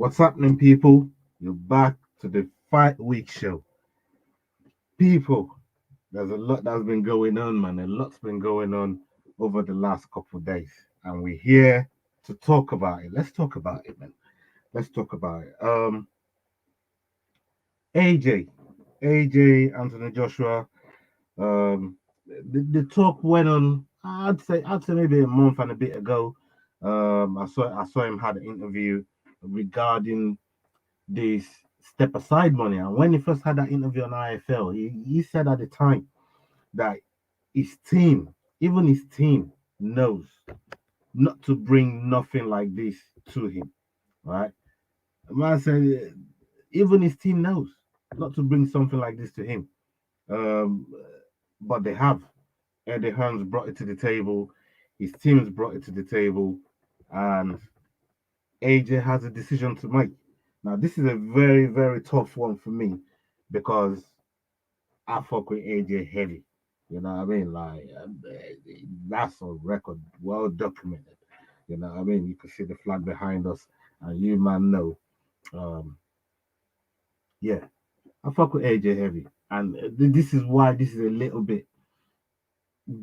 What's happening, people? You're back to the Fight Week show. People, there's a lot that's been going on, man. A lot's been going on over the last couple of days, and we're here to talk about it. Let's talk about it, man. Let's talk about it. AJ, Anthony Joshua. The talk went on. I'd say maybe a month and a bit ago. I saw him had an interview regarding this step aside money. And when he first had that interview on IFL, he said at the time that his team, even his team, knows not to bring nothing like this to him. Right? Man said even his team knows not to bring something like this to him. Um, but they have. Eddie Hearn's brought it to the table. His team's brought it to the table, and AJ has a decision to make. Now, this is a very, very tough one for me because I fuck with AJ heavy. You know what I mean? Like, that's on record, well documented. You know what I mean? You can see the flag behind us, and you, man, know. Um, yeah, I fuck with AJ heavy. And this is why this is a little bit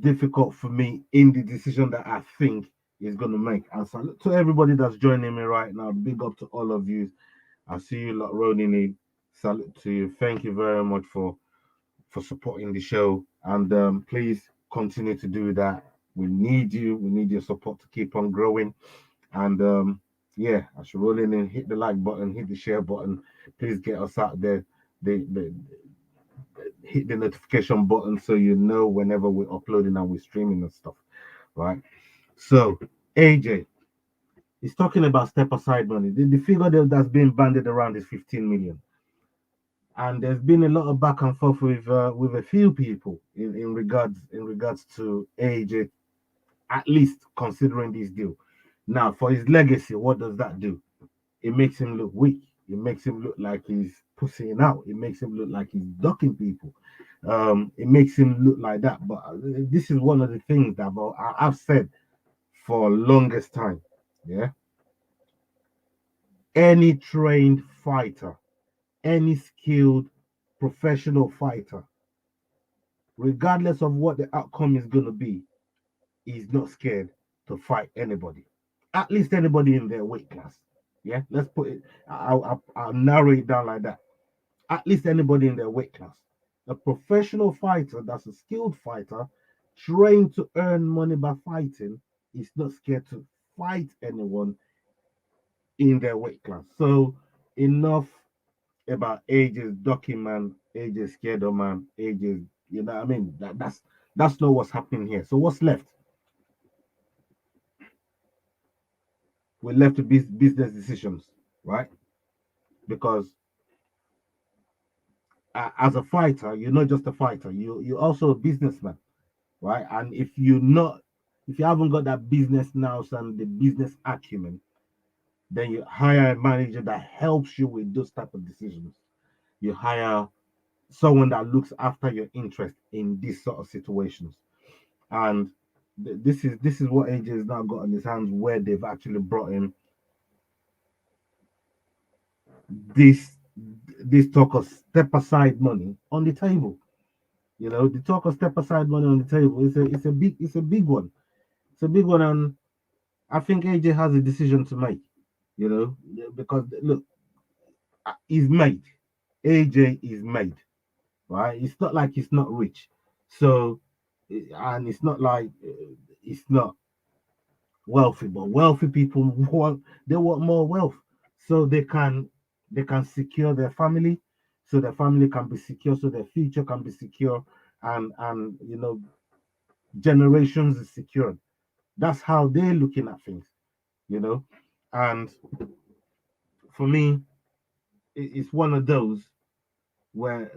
difficult for me in the decision that I think is going to make. And salute to everybody that's joining me right now. Big up to all of you. I see you lot rolling in. Salute to you. Thank you very much for supporting the show. And please continue to do that. We need you. We need your support to keep on growing. And yeah, I should roll in and hit the like button, hit the share button. Please get us out there. The hit the notification button so you know whenever we're uploading and we're streaming and stuff. Right. So AJ is talking about step aside money. The figure that's been banded around is 15 million. And there's been a lot of back and forth with a few people in regards to AJ at least considering this deal. Now, for his legacy, what does that do? It makes him look weak. It makes him look like he's pussying out. It makes him look like he's ducking people. It makes him look like that. But this is one of the things that I've said for longest time. Yeah, any trained fighter, any skilled professional fighter, regardless of what the outcome is going to be, is not scared to fight anybody, at least anybody in their weight class. Yeah, let's put it. I'll narrow it down like that. At least anybody in their weight class. A professional fighter, that's a skilled fighter, trained to earn money by fighting, is not scared to fight anyone in their weight class. So enough about ages ducking man, ages scared of man, ages. You know what I mean? That's not what's happening here. So what's left? We're left to business decisions, right? Because as a fighter, you're not just a fighter. You're also a businessman, right? And if you haven't got that business nous and the business acumen, then you hire a manager that helps you with those type of decisions. You hire someone that looks after your interest in these sort of situations. And this is what AJ has now got in his hands, where they've actually brought in this this talk of step aside money on the table. You know, the talk of step aside money on the table is a big one. It's a big one, and I think AJ has a decision to make. You know, because look, he's made. AJ is made, right? It's not like he's not rich, so and it's not like it's not wealthy, but wealthy people want more wealth so they can secure their family, so their family can be secure, so their future can be secure, and generations is secured. That's how they're looking at things, you know. And for me, it's one of those where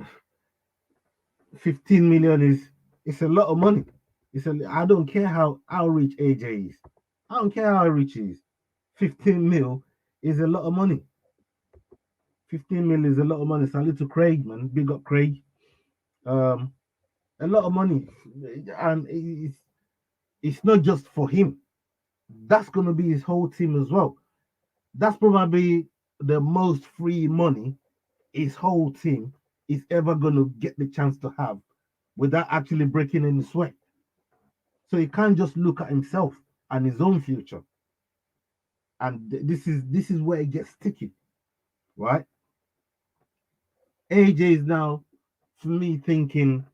15 million is it's a lot of money. I don't care how rich AJ is. I don't care how rich he is. 15 mil is a lot of money. 15 mil is a lot of money. Salute to Craig, man. Big up Craig. Um, a lot of money, and it's not just for him. That's gonna be his whole team as well. That's probably the most free money his whole team is ever going to get the chance to have without actually breaking any sweat. So he can't just look at himself and his own future. And this is where it gets sticky, right? AJ is now, for me, thinking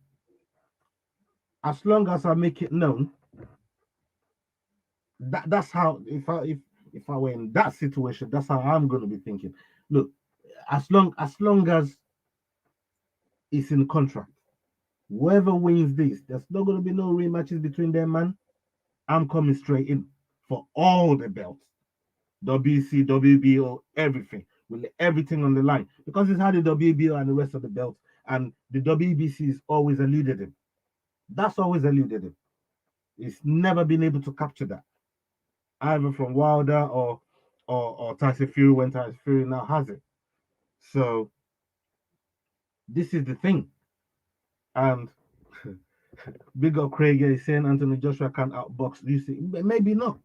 as long as I make it known, that's how, if I were in that situation, that's how I'm going to be thinking. Look, as long as it's in the contract, whoever wins this, there's not going to be no rematches between them, man. I'm coming straight in for all the belts, WC, WBO, everything, with everything on the line, because it's had the WBO and the rest of the belts, and the WBC is always eluded him. That's always eluded him. He's never been able to capture that, either from Wilder or Tyson Fury, when Tyson Fury now has it. So this is the thing. And big up Craig is saying Anthony Joshua can outbox Lucy. Maybe not.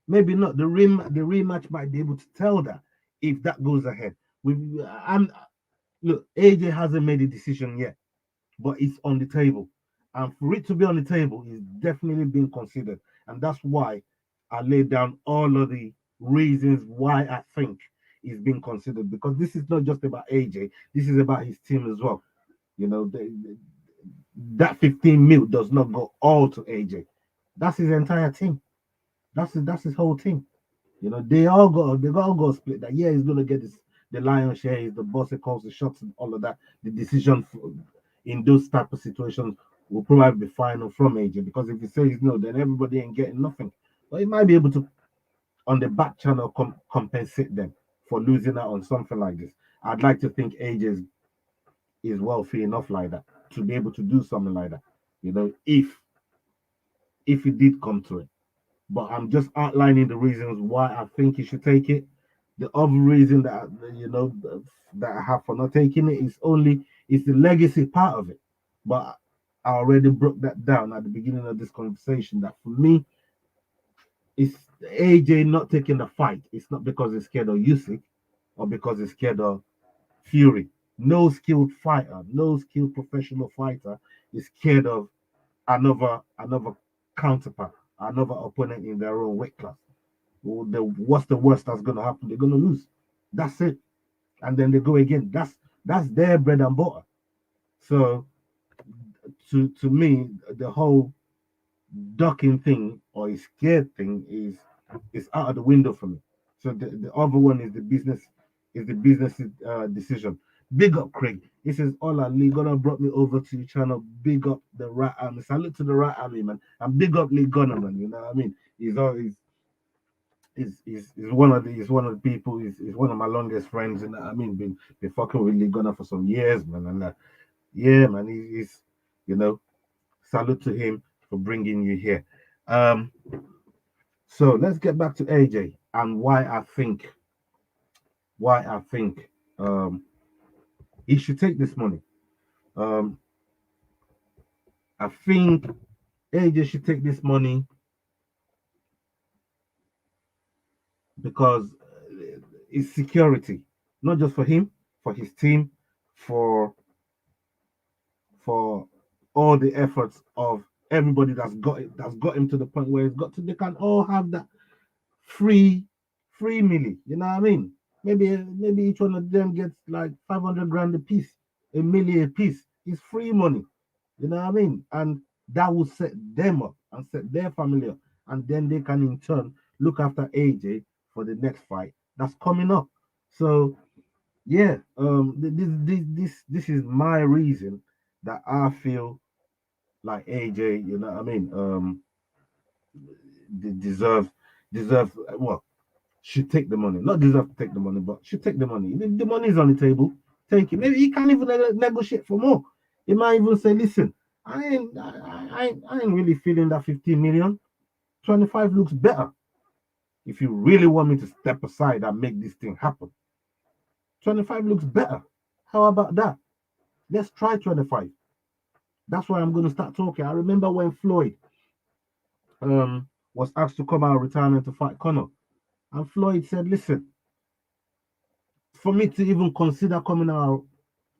Maybe not. The rematch might be able to tell that if that goes ahead. I'm look, AJ hasn't made a decision yet, but it's on the table. And for it to be on the table is definitely being considered. And that's why I laid down all of the reasons why I think it's being considered. Because this is not just about AJ, this is about his team as well. You know, that 15 mil does not go all to AJ. That's his entire team. That's his whole team. You know, they all got split that. Yeah, he's gonna get this the lion's share, he's the boss, he calls the shots and all of that. The decision in those type of situations will probably be final from AJ, because if he says no, then everybody ain't getting nothing. But he might be able to on the back channel compensate them for losing out on something like this. I'd like to think AJ is wealthy enough like that to be able to do something like that. You know, if it did come to it. But I'm just outlining the reasons why I think you should take it. The other reason that that I have for not taking it is the legacy part of it. But I already broke that down at the beginning of this conversation. That for me, it's AJ not taking the fight. It's not because he's scared of Usyk or because he's scared of Fury. No skilled fighter, no skilled professional fighter is scared of another counterpart, another opponent in their own weight class. What's the worst that's gonna happen? They're gonna lose. That's it. And then they go again. That's their bread and butter. So to me, the whole ducking thing or a scared thing is out of the window for me. So the other one is the business decision. Big up Craig. He says, Ola Lee Gunner brought me over to your channel. Big up the right army. Salute to the right army, man. And big up Lee Gunner, man. You know what I mean? He's always he's one of the people. He's one of my longest friends, and I mean, been fucking with Lee Gunner for some years, man. And yeah, man, he's you know, salute to him for bringing you here. Um, so let's get back to AJ and why I think um he should take this money. Um, I think AJ should take this money because it's security, not just for him, for his team, for for all the efforts of everybody that's got him to the point where he's got to. They can all have that free free milli. You know what I mean? Maybe each one of them gets like 500 grand a piece, a million a piece. It's free money. You know what I mean? And that will set them up and set their family up, and then they can in turn look after AJ for the next fight that's coming up. So yeah, this is my reason that I feel like AJ, you know what I mean, deserve well, should take the money. Not deserve to take the money, but should take the money. The money is on the table. Take it. Maybe he can't even negotiate for more. He might even say, "Listen, I ain't really feeling that 15 million. 25 looks better. If you really want me to step aside and make this thing happen, 25 looks better. How about that? Let's try 25." That's why I'm going to start talking. I remember when Floyd was asked to come out of retirement to fight Connor, and Floyd said, "Listen, for me to even consider coming out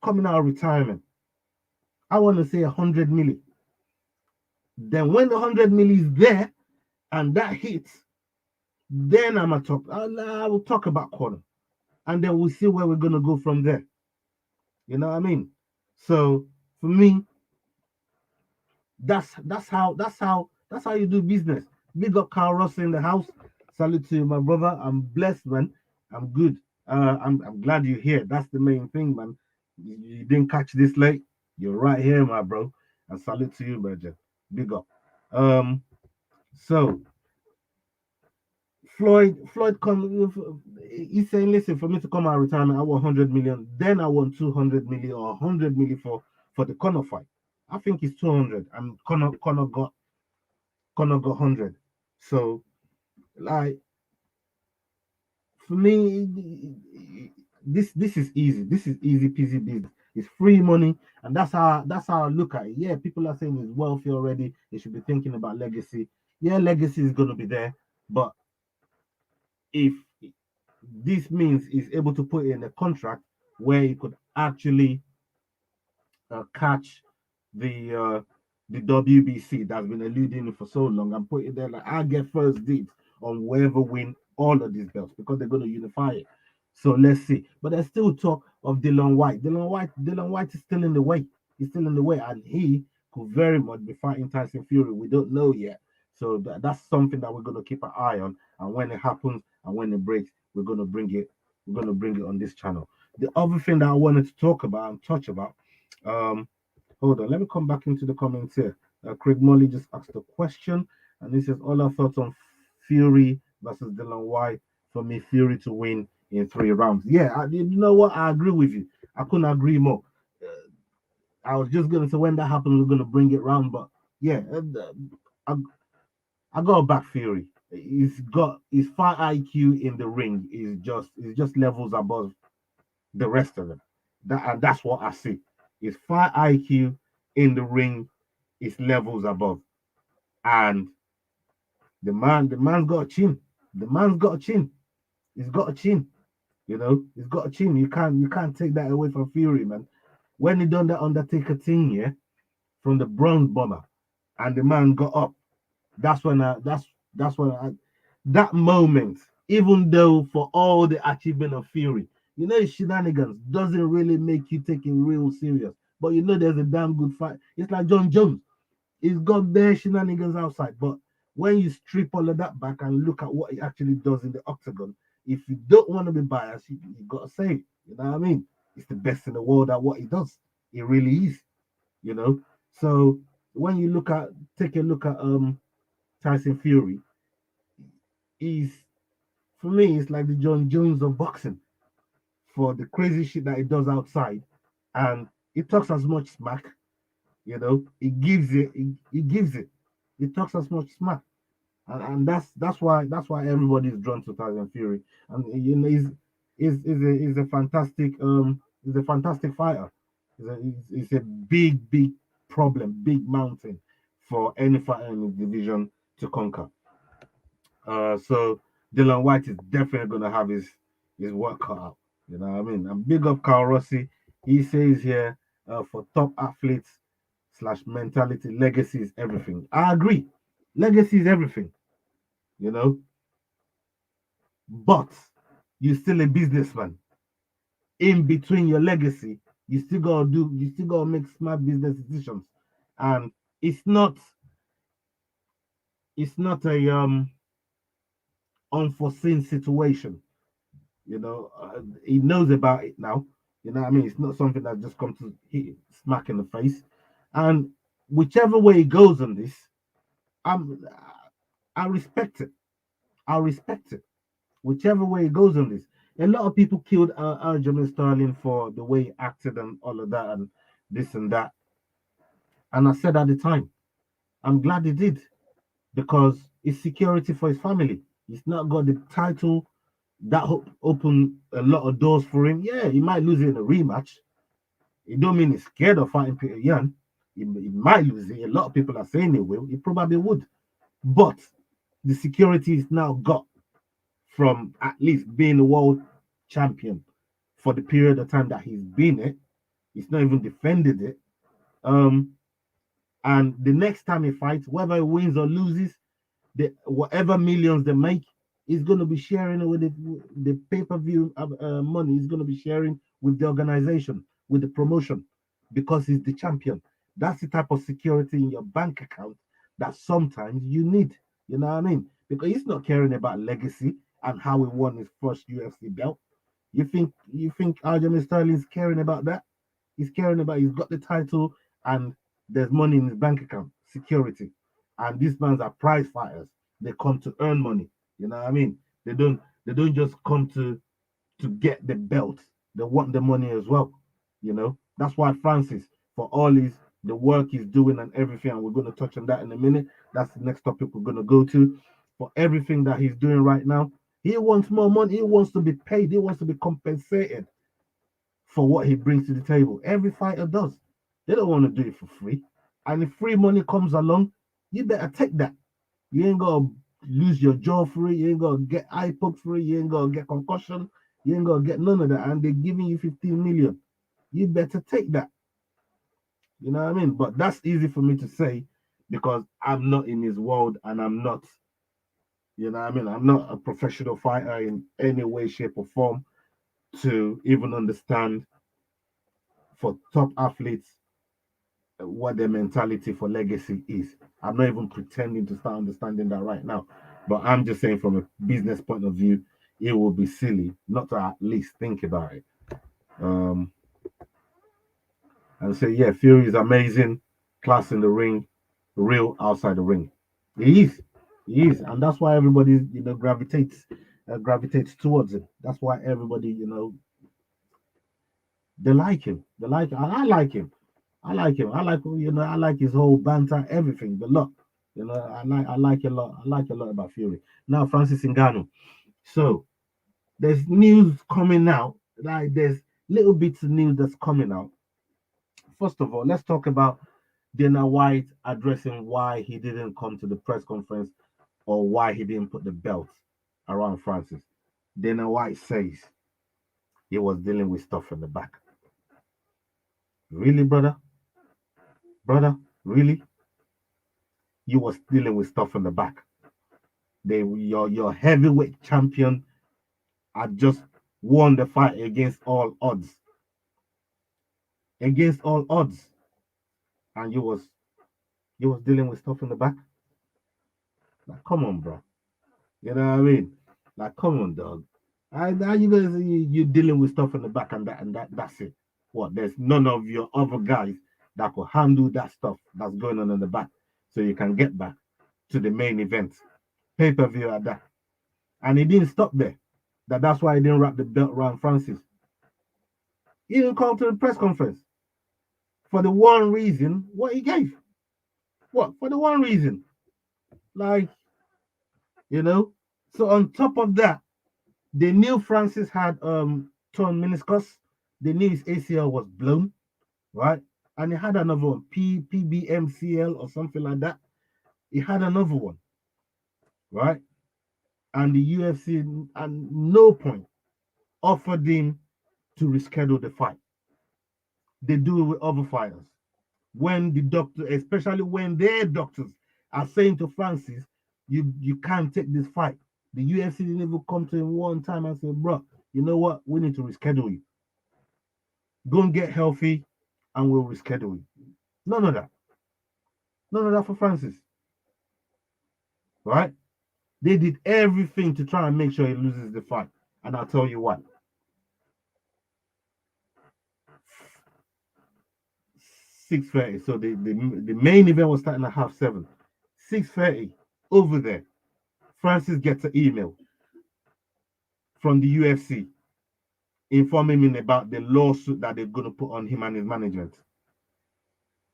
of retirement, I want to say 100 million. Then when the 100 million is there and that hits, then I will talk about corner, and then we'll see where we're gonna go from there. You know what I mean? So for me, that's how you do business. Big up Carl Ross in the house. Salute to you, my brother. I'm blessed, man. I'm good. I'm glad you're here. That's the main thing, man. You didn't catch this late. You're right here, my bro. And salute to you, brother. Big up. Um, so Floyd come. He's saying, listen, for me to come out of retirement, I want 100 million. Then I want 200 million or 100 million for the Conor fight. I think it's 200, and Conor got 100. So, like, for me, this is easy. This is easy peasy business. It's free money, and that's how I look at it. Yeah, people are saying he's wealthy already. They should be thinking about legacy. Yeah, legacy is gonna be there, but if this means he's able to put in a contract where he could actually catch the uh, the WBC that's been eluding him for so long and put it there like I get first dibs on whoever win all of these belts because they're going to unify it. So let's see. But there's still talk of Dylan White. Dylan White is still in the way. He's still in the way, and he could very much be fighting Tyson Fury. We don't know yet. So that's something that we're going to keep an eye on. And when it happens and when it breaks, we're going to bring it. We're going to bring it on this channel. The other thing that I wanted to talk about and touch about, um, hold on, let me come back into the comments here. Craig Molly just asked a question, and he says, all our thoughts on Fury versus Dylan White. For me, Fury to win in 3 rounds. Yeah, you know what? I agree with you. I couldn't agree more. I was just going to say when that happens, we're going to bring it round, but yeah, I, I got back Fury. He's got his fight IQ in the ring is just levels above the rest of them. That's what I see. His fight IQ in the ring is levels above. And the man's got a chin. The man's got a chin. He's got a chin. He's got a chin. You can't take that away from Fury, man. When he done that Undertaker thing, yeah, from the bronze bomber, and the man got up. That's when that moment, even though for all the achievement of Fury, shenanigans doesn't really make you take it real serious. But there's a damn good fight. It's like John Jones. He's got bare shenanigans outside. But when you strip all of that back and look at what he actually does in the octagon, if you don't want to be biased, you got to say it. You know what I mean? He's the best in the world at what he does. He really is. You know. So when you take a look at Tyson Fury, he's for me, it's like the John Jones of boxing for the crazy shit that he does outside, and he talks as much smack. He gives it. He gives it. He talks as much smack, and that's why everybody is drawn to Tyson Fury, and he's a fantastic fighter. He's a big problem, big mountain for any fighter in the division to conquer. So Dylan White is definitely gonna have his work cut out. You know what I mean? And big up Carl Rossi. He says here for top athletes slash mentality, legacy is everything. I agree. Legacy is everything. You know, but you're still a businessman. In between your legacy, you still gotta make smart business decisions, and it's not it's not a unforeseen situation. He knows about it now. You know what I mean? It's not something that just comes to hit smack in the face. And whichever way it goes on this, I'm I respect it. I respect it. Whichever way it goes on this. A lot of people killed Aljamain Sterling for the way he acted and all of that and this and that. And I said at the time, I'm glad he did because it's security for his family. He's not got the title that opened a lot of doors for him. Yeah, he might lose it in a rematch. It don't mean he's scared of fighting Peter Yan. He might lose it. A lot of people are saying he will. He probably would. But the security is now got from at least being a world champion for the period of time that he's been it. He's not even defended it. Um, and the next time he fights, whether he wins or loses, the whatever millions they make, he's going to be sharing it with the pay-per-view money. He's going to be sharing with the organization, with the promotion, because he's the champion. That's the type of security in your bank account that sometimes you need. You know what I mean? Because he's not caring about legacy and how he won his first UFC belt. You think Aljamain Sterling's caring about that? He's caring about he's got the title and there's money in his bank account, security. And these men are prize fighters. They come to earn money. You know what I mean? They don't just come to get the belt. They want the money as well. You know? That's why Francis, for all his the work he's doing and everything, and we're gonna touch on that in a minute. That's the next topic we're gonna go to. For everything that he's doing right now, he wants more money, he wants to be paid, he wants to be compensated for what he brings to the table. Every fighter does. They don't want to do it for free. And if free money comes along, you better take that. You ain't gonna lose your jaw free, you ain't gonna get eye poke free, you ain't gonna get concussion, you ain't gonna get none of that. And they're giving you 15 million. You better take that. You know what I mean? But that's easy for me to say because I'm not in his world and I'm not, you know what I mean? I'm not a professional fighter in any way, shape, or form to even understand for top athletes what their mentality for legacy is. I'm not even pretending to start understanding that right now, but I'm just saying from a business point of view, it will be silly not to at least think about it. Um, and say, yeah, Fury is amazing, class in the ring, real outside the ring. He is, he is, and that's why everybody gravitates towards him. That's why everybody they like him. They like. I like him. I like him. I like his whole banter, everything, the lot. I like a lot. I like a lot about Fury. Now, Francis Ngannou. So there's news coming out. Like there's little bits of news that's coming out. First of all, let's talk about Dana White addressing why he didn't come to the press conference or why he didn't put the belt around Francis. Dana White says he was dealing with stuff in the back. Really, brother? Brother, really? You was dealing with stuff in the back. Your heavyweight champion had just won the fight against all odds. Against all odds. And you was dealing with stuff in the back. Like, come on, bro. You know what I mean? Like, come on, dog. How you gonna say you dealing with stuff in the back and that's it? What? There's none of your other guys that could handle that stuff that's going on in the back, so you can get back to the main event, pay per view at that. And he didn't stop there. That's why he didn't wrap the belt around Francis. He didn't come to the press conference for the one reason what he gave. What? For the one reason, like you know. So on top of that, they knew Francis had torn meniscus. They knew his ACL was blown, right? And he had another one, PBMCL or something like that. He had another one, right? And the UFC at no point offered him to reschedule the fight. They do it with other fighters. When the doctor, especially when their doctors are saying to Francis, you can't take this fight. The UFC didn't even come to him one time and say, bro, you know what? We need to reschedule you. Go and get healthy and we'll reschedule you. None of that. None of that for Francis. Right? They did everything to try and make sure he loses the fight. And I'll tell you what. 6:30. So the main event was starting at 7:30. 6:30 over there. Francis gets an email from the UFC informing him about the lawsuit that they're going to put on him and his management.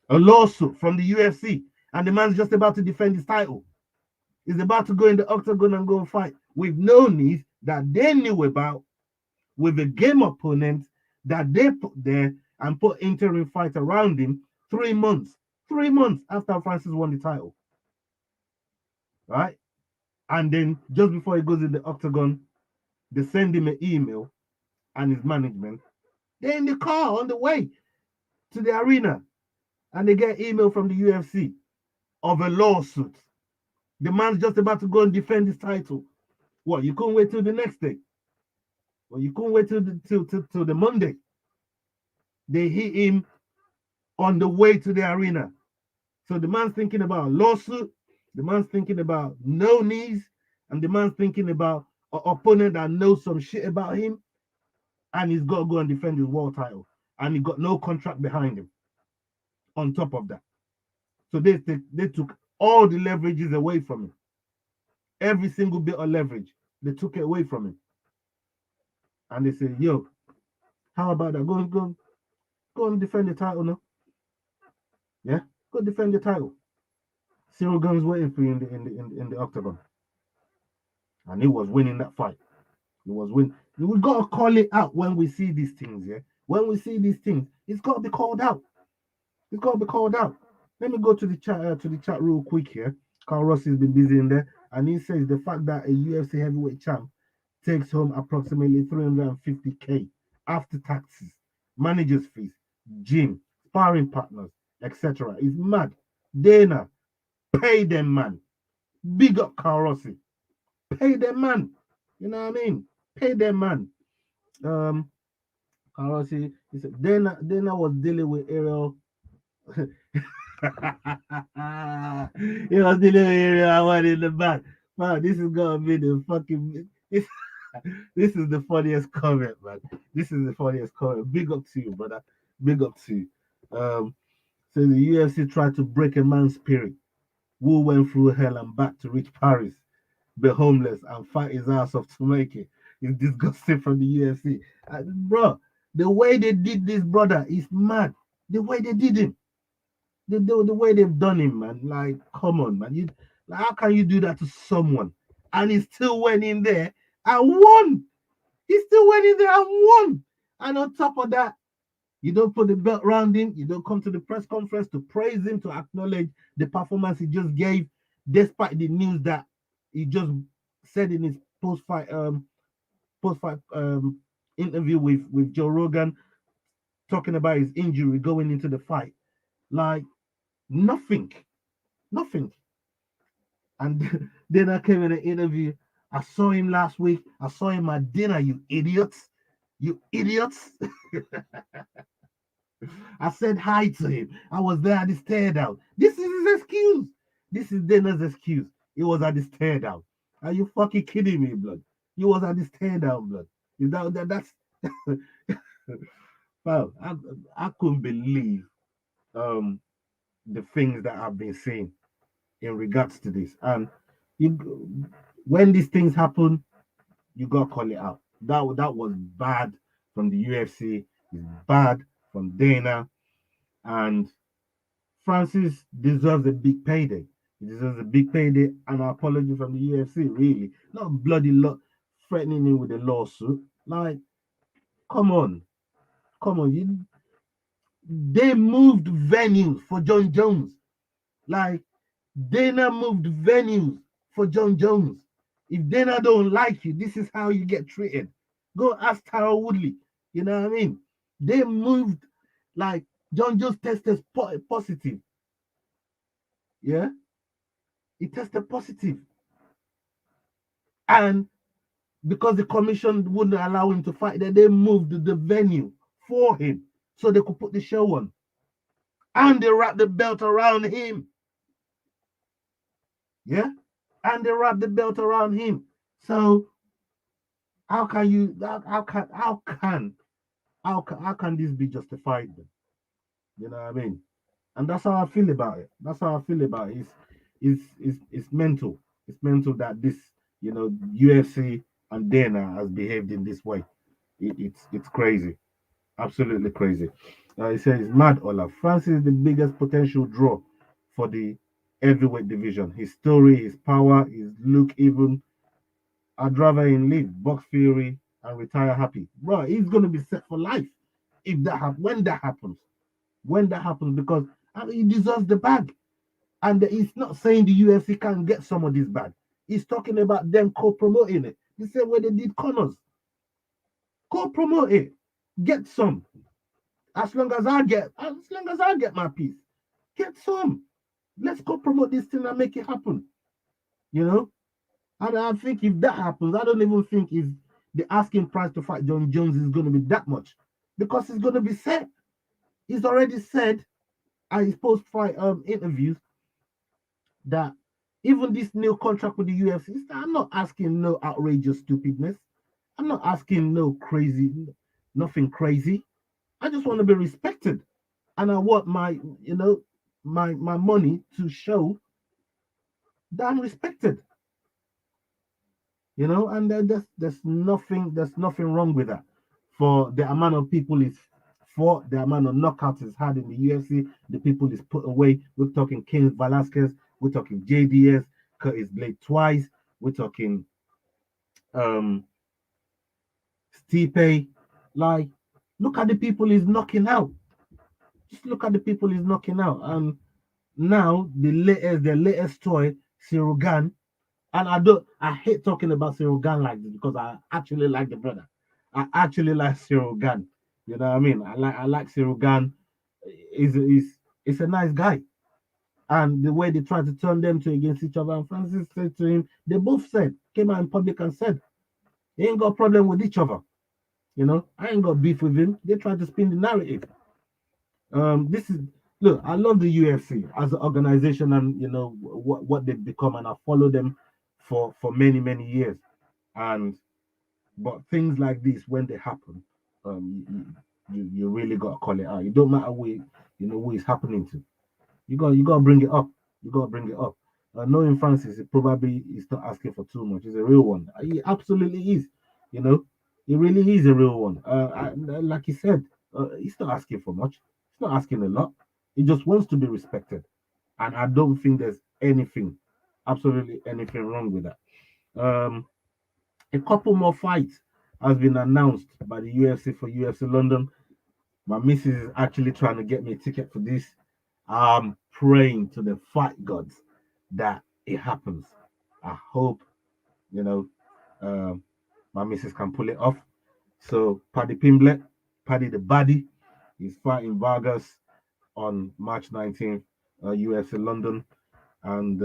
A lawsuit from the UFC. And the man's just about to defend his title. He's about to go in the octagon and go and fight with no knees that they knew about, with a game opponent that they put there and put interim fight around him 3 months. 3 months after Francis won the title. Right? And then just before he goes in the octagon, they send him an email and his management, they're in the car on the way to the arena, and they get email from the UFC of a lawsuit. The man's just about to go and defend his title. What, you couldn't wait till the next day? Well, you couldn't wait till the Monday. They hit him on the way to the arena. So the man's thinking about a lawsuit, the man's thinking about no knees, and the man's thinking about an opponent that knows some shit about him, and he's got to go and defend his world title, and he got no contract behind him. On top of that, so they took all the leverages away from him. Every single bit of leverage, they took it away from him, and they said, "Yo, how about that? Go and defend the title now. Yeah, go defend the title. Cyril Guns waiting for you in the octagon." And he was winning that fight. He was winning. We gotta call it out when we see these things. Yeah, when we see these things, it's got to be called out. It's got to be called out. Let me go to the chat real quick here. Carl Ross has been busy in there, and he says the fact that a UFC heavyweight champ takes home approximately 350K after taxes, managers' fees, gym, sparring partners, etc. is mad. Dana, pay them, man. Big up Carl Rossi. Pay them, man. You know what I mean? Pay them, man. Carl Rossi, he said Dana was dealing with Ariel. He was dealing with Ariel one in the back. Man, this is gonna be the fucking this is the funniest comment, man. This is the funniest comment. Big up to you, brother. Big up to you. So the UFC tried to break a man's spirit who went through hell and back to reach Paris, be homeless, and fight his ass off to make it. It's disgusting from the UFC. Bro, the way they did this brother is mad. The way they did him. The way they've done him, man. Like, come on, man. Like, how can you do that to someone? And he still went in there and won. He still went in there and won. And on top of that, you don't put the belt around him. You don't come to the press conference to praise him, to acknowledge the performance he just gave, despite the news that he just said in his post-fight interview with Joe Rogan, talking about his injury going into the fight. Like, nothing. And then I came in an interview. I saw him last week. I saw him at dinner, you idiots. You idiots. I said hi to him. I was there at the stare down. This is his excuse. This is Dana's excuse. He was at the stare down. Are you fucking kidding me, blood? He was at the stare down, blood. Is that's wow, I couldn't believe the things that I've been seeing in regards to this. And when these things happen, you gotta call it out. That was bad from the UFC. It's bad from Dana, and Francis deserves a big payday. He deserves a big payday and an apology from the UFC. Really, not bloody threatening him with a lawsuit. Like, come on. They moved venues for John Jones. Like, Dana moved venues for John Jones. If Dana don't like you, this is how you get treated. Go ask Tara Woodley. You know what I mean? They moved, like, John Jones tested positive. Yeah? He tested positive. And because the commission wouldn't allow him to fight, they moved the venue for him so they could put the show on. And they wrapped the belt around him. Yeah? And they wrapped the belt around him. So how can this be justified then? You know what I mean? And that's how I feel about it. It's mental. It's mental that this, UFC and Dana has behaved in this way. It's crazy. Absolutely crazy. He says, mad Olaf. Francis is the biggest potential draw for the heavyweight division. His story, his power, his look, even. I'd rather him leave, box Fury, and retire happy. Bro, he's going to be set for life if when that happens. When that happens, because he deserves the bag. And he's not saying the UFC can't get some of this bag. He's talking about them co-promoting it. The same way they did Connors. Go promote it. Get some. As long as I get my piece, get some. Let's go promote this thing and make it happen. You know. And I think if that happens, I don't even think if the asking price to fight John Jones is going to be that much, because it's going to be set. He's already said at his post-fight interviews that even this new contract with the UFC, I'm not asking no outrageous stupidness. I'm not asking no crazy, nothing crazy. I just want to be respected, and I want my money to show that I'm respected. And there's nothing wrong with that. For the amount of people is for the amount of knockouts he's had in the UFC, the people is put away. We're talking King Velasquez, we're talking JDS, Curtis Blade twice, we're talking um Stipe. Like, look at the people he's knocking out. Just look at the people he's knocking out. And now the latest toy, Cyril Gane. And I hate talking about Cyril Gane like this because I actually like the brother. I actually like Cyril Gane. You know what I mean? I like Cyril Gane. Is a nice guy. And the way they try to turn them two against each other, and Francis said to him, they both came out in public and said, they ain't got a problem with each other. I ain't got beef with him. They try to spin the narrative. This is Look, I love the UFC as an organization, and what they've become, and I follow them for many many years. And but things like this, when they happen, you really got to call it out. It don't matter who it's happening to. You got to bring it up. You got to bring it up. Knowing Francis, it probably is not asking for too much. He's a real one. He absolutely is. You know, he really is a real one. Like he said, he's not asking for much. He's not asking a lot. He just wants to be respected, and I don't think there's anything, absolutely anything wrong with that. Um, a couple more fights has been announced by the UFC for UFC London. My missus is actually trying to get me a ticket for this. I'm praying to the fight gods that it happens. I hope, you know, um, my missus can pull it off. So, Paddy Pimblett, Paddy the Baddy, is fighting Vargas on March 19th, UFC London. And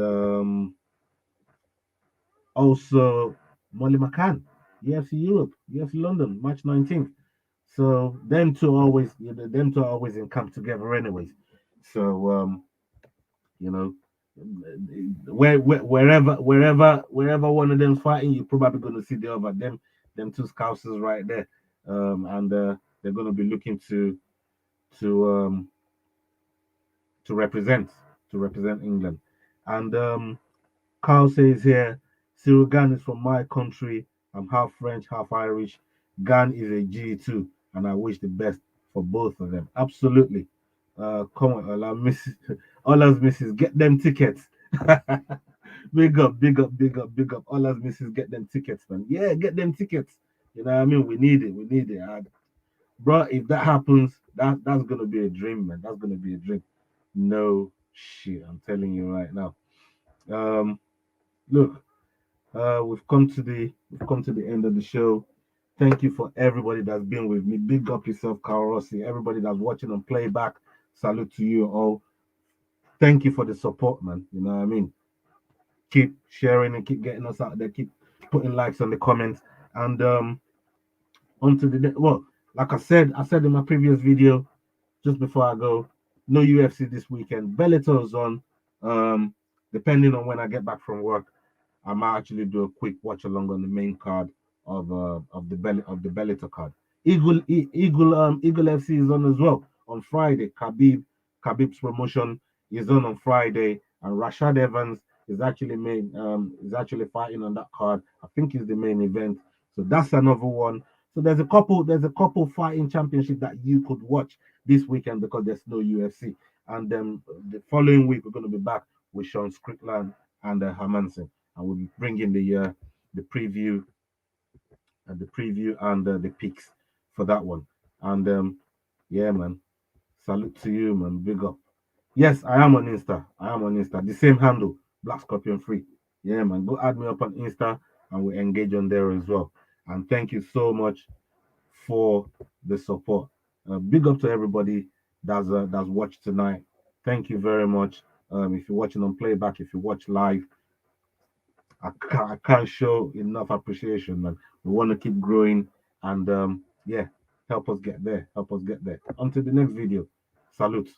also Molly McCann, UFC Europe, UFC London, March 19th. So them two are always in camp together, anyways. So you know, wherever one of them's fighting, you're probably going to see the other them two scousers right there, and they're going to be looking to to represent to represent England. And Carl says here, Cyril Gan is from my country. I'm half French, half Irish. Gan is a G too, and I wish the best for both of them. Absolutely. Come on, Ola's missus, get them tickets. Big up, big up, big up, big up. Ola's missus, get them tickets, man. Yeah, get them tickets. You know what I mean? We need it. We need it. Bro, if that happens, that's gonna be a dream, man. That's gonna be a dream. No shit, I'm telling you right now. Um, Look, we've come to the end of the show. Thank you for everybody that's been with me. Big up yourself, Carl Rossi. Everybody that's watching on playback, salute to you all. Thank you for the support, man. You know what I mean? Keep sharing and keep getting us out there. Keep putting likes on the comments. And well, like I said in my previous video, just before I go, no UFC this weekend. Bellator's on. Um, Depending on when I get back from work, I might actually do a quick watch along on the main card of the Bellator card. Eagle FC is on as well on Friday. Khabib's promotion is on Friday, and Rashad Evans is actually fighting on that card. I think is the main event. So that's another one. So there's a couple fighting championship that you could watch this weekend because there's no UFC. And then the following week we're going to be back with Sean Strickland and Hermanson, and we'll be bringing the preview and the picks for that one. And yeah, man, salute to you, man. Big up. Yes, I am on Insta. I am on Insta. The same handle, Black Scorpion Free. Yeah, man. Go add me up on Insta, and we engage on there as well. And thank you so much for the support. Big up to everybody that's watched tonight. Thank you very much. If you're watching on playback, if you watch live, I can't show enough appreciation, man. We want to keep growing, and yeah, help us get there. Help us get there. Until the next video. Salute.